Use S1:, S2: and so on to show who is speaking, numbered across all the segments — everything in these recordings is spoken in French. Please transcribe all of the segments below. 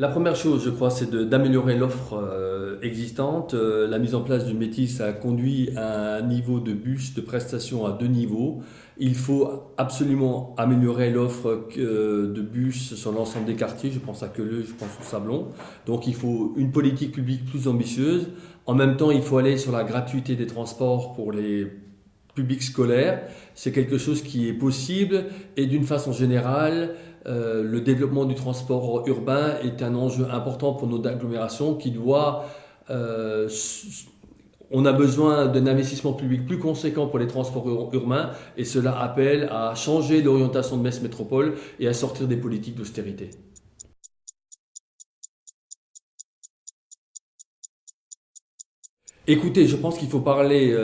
S1: La première chose, je crois, c'est d'améliorer l'offre existante. La mise en place du métis a conduit à un niveau de bus de prestation à deux niveaux. Il faut absolument améliorer l'offre de bus sur l'ensemble des quartiers. Je pense à Queuleux, je pense au Sablon. Donc il faut une politique publique plus ambitieuse. En même temps, il faut aller sur la gratuité des transports pour les publics scolaires. C'est quelque chose qui est possible et d'une façon générale, le développement du transport urbain est un enjeu important pour nos agglomérations qui doit. euh, on a besoin d'un investissement public plus conséquent pour les transports urbains et cela appelle à changer l'orientation de Metz Métropole et à sortir des politiques d'austérité. Écoutez, je pense qu'il faut parler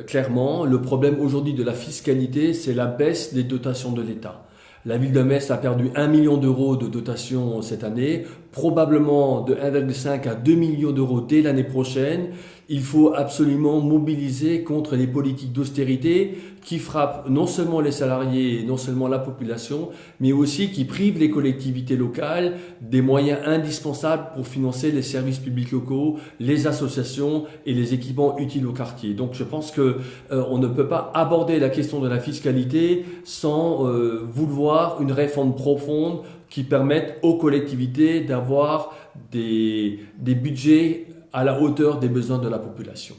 S1: clairement. Le problème aujourd'hui de la fiscalité, c'est la baisse des dotations de l'État. La ville de Metz a perdu 1 million d'euros de dotation cette année, probablement de 1,5 à 2 millions d'euros dès l'année prochaine. Il faut absolument mobiliser contre les politiques d'austérité qui frappent non seulement les salariés, non seulement la population, mais aussi qui privent les collectivités locales des moyens indispensables pour financer les services publics locaux, les associations et les équipements utiles au quartier. Donc je pense que on ne peut pas aborder la question de la fiscalité sans vouloir une réforme profonde qui permette aux collectivités d'avoir des budgets à la hauteur des besoins de la population.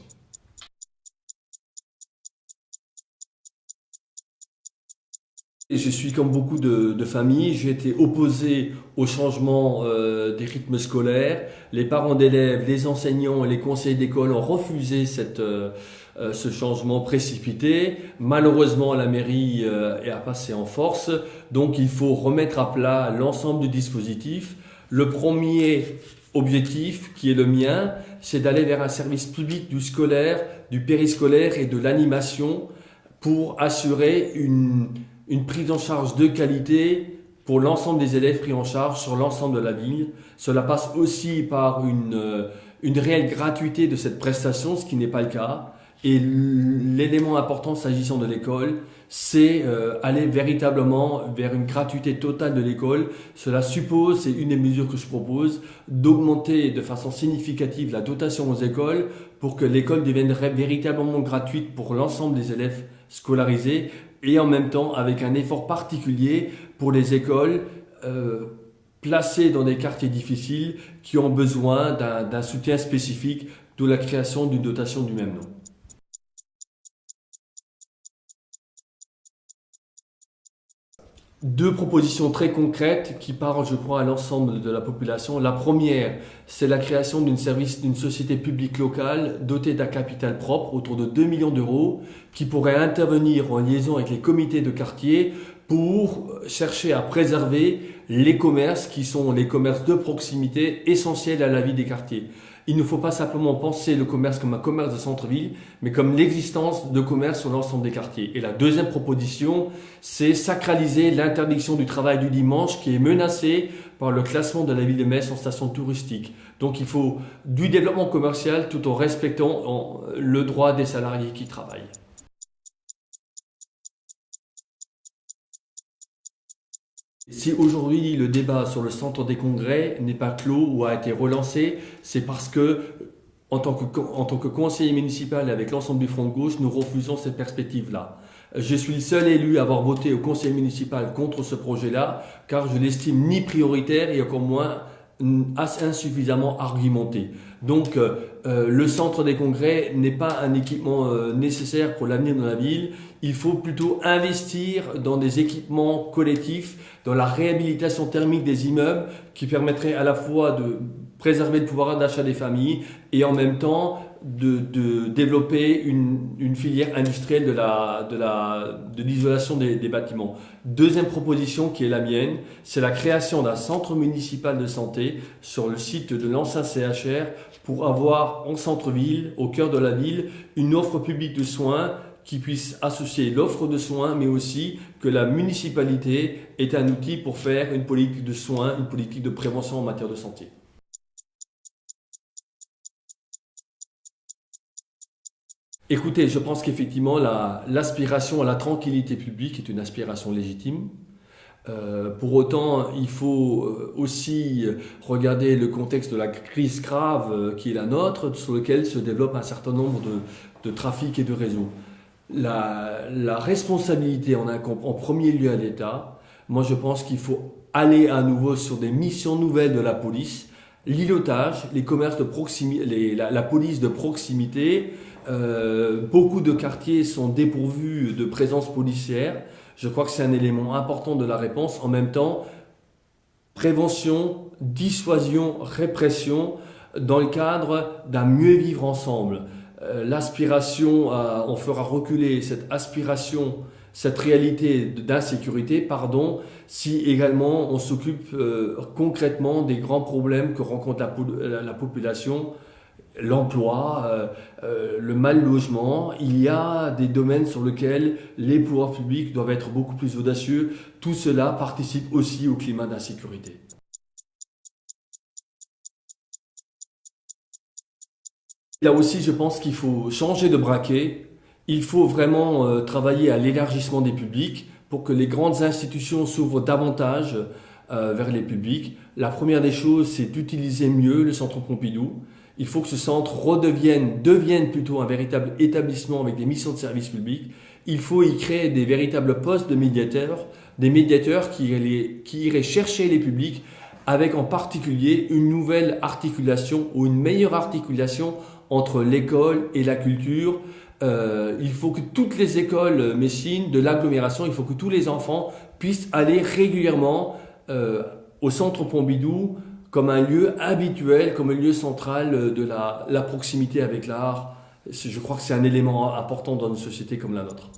S1: Et je suis comme beaucoup de familles, j'ai été opposé au changement des rythmes scolaires. Les parents d'élèves, les enseignants et les conseillers d'école ont refusé ce changement précipité. Malheureusement, la mairie a passé en force, donc il faut remettre à plat l'ensemble du dispositif. Le premier objectif, qui est le mien, c'est d'aller vers un service public du scolaire, du périscolaire et de l'animation pour assurer une prise en charge de qualité pour l'ensemble des élèves pris en charge sur l'ensemble de la ville. Cela passe aussi par une réelle gratuité de cette prestation, ce qui n'est pas le cas. Et l'élément important s'agissant de l'école, c'est aller véritablement vers une gratuité totale de l'école. Cela suppose, c'est une des mesures que je propose, d'augmenter de façon significative la dotation aux écoles pour que l'école devienne véritablement gratuite pour l'ensemble des élèves scolarisés et en même temps avec un effort particulier pour les écoles placées dans des quartiers difficiles qui ont besoin d'un soutien spécifique, d'où la création d'une dotation du même nom. Deux propositions très concrètes qui parlent, je crois, à l'ensemble de la population. La première, c'est la création d'une société publique locale dotée d'un capital propre autour de 2 millions d'euros qui pourrait intervenir en liaison avec les comités de quartier pour chercher à préserver les commerces qui sont les commerces de proximité essentiels à la vie des quartiers. Il ne faut pas simplement penser le commerce comme un commerce de centre-ville, mais comme l'existence de commerce sur l'ensemble des quartiers. Et la deuxième proposition, c'est sacraliser l'interdiction du travail du dimanche qui est menacée par le classement de la ville de Metz en station touristique. Donc il faut du développement commercial tout en respectant le droit des salariés qui travaillent. Si aujourd'hui le débat sur le centre des congrès n'est pas clos ou a été relancé, c'est parce que, en tant que conseiller municipal et avec l'ensemble du Front de gauche, nous refusons cette perspective-là. Je suis le seul élu à avoir voté au conseil municipal contre ce projet-là, car je l'estime ni prioritaire et encore moins insuffisamment argumenté. Donc le centre des congrès n'est pas un équipement nécessaire pour l'avenir de la ville. Il faut plutôt investir dans des équipements collectifs, dans la réhabilitation thermique des immeubles qui permettrait à la fois de préserver le pouvoir d'achat des familles et en même temps de développer une filière industrielle de l'isolation des bâtiments. Deuxième proposition qui est la mienne, c'est la création d'un centre municipal de santé sur le site de l'ancien CHR pour avoir en centre-ville, au cœur de la ville, une offre publique de soins qui puisse associer l'offre de soins, mais aussi que la municipalité est un outil pour faire une politique de soins, une politique de prévention en matière de santé. Écoutez, je pense qu'effectivement, l'aspiration à la tranquillité publique est une aspiration légitime. Pour autant, il faut aussi regarder le contexte de la crise grave qui est la nôtre, sur lequel se développe un certain nombre de trafics et de réseaux. La responsabilité en premier lieu à l'État. Moi, je pense qu'il faut aller à nouveau sur des missions nouvelles de la police, l'îlotage, les commerces de proximité, la police de proximité. Beaucoup de quartiers sont dépourvus de présence policière. Je crois que c'est un élément important de la réponse. En même temps, prévention, dissuasion, répression, dans le cadre d'un mieux vivre ensemble. On fera reculer cette aspiration, cette réalité d'insécurité, si également on s'occupe concrètement des grands problèmes que rencontre la population, l'emploi, le mal logement. Il y a des domaines sur lesquels les pouvoirs publics doivent être beaucoup plus audacieux. Tout cela participe aussi au climat d'insécurité. Là aussi, je pense qu'il faut changer de braquet. Il faut vraiment travailler à l'élargissement des publics pour que les grandes institutions s'ouvrent davantage vers les publics. La première des choses, c'est d'utiliser mieux le centre Pompidou. Il faut que ce centre devienne plutôt un véritable établissement avec des missions de service public. Il faut y créer des véritables postes de médiateurs, des médiateurs qui iraient chercher les publics avec en particulier une nouvelle articulation ou une meilleure articulation entre l'école et la culture. Il faut que toutes les écoles messines de l'agglomération, il faut que tous les enfants puissent aller régulièrement au centre Pompidou comme un lieu habituel, comme un lieu central de la proximité avec l'art. Je crois que c'est un élément important dans une société comme la nôtre.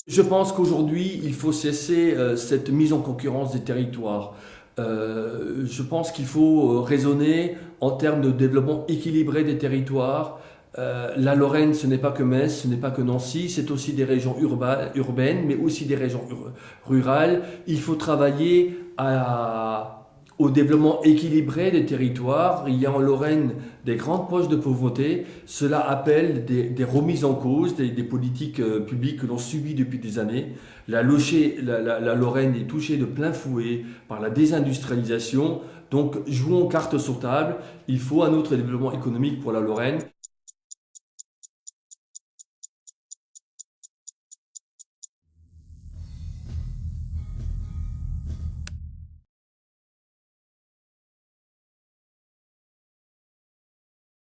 S1: Je pense qu'aujourd'hui, il faut cesser cette mise en concurrence des territoires. Je pense qu'il faut raisonner en termes de développement équilibré des territoires. La Lorraine, ce n'est pas que Metz, ce n'est pas que Nancy, c'est aussi des régions urbaines, mais aussi des régions rurales. Il faut travailler au développement équilibré des territoires. Il y a en Lorraine des grandes poches de pauvreté. Cela appelle des remises en cause, des politiques publiques que l'on subit depuis des années. La Lorraine est touchée de plein fouet par la désindustrialisation. Donc, jouons carte sur table. Il faut un autre développement économique pour la Lorraine.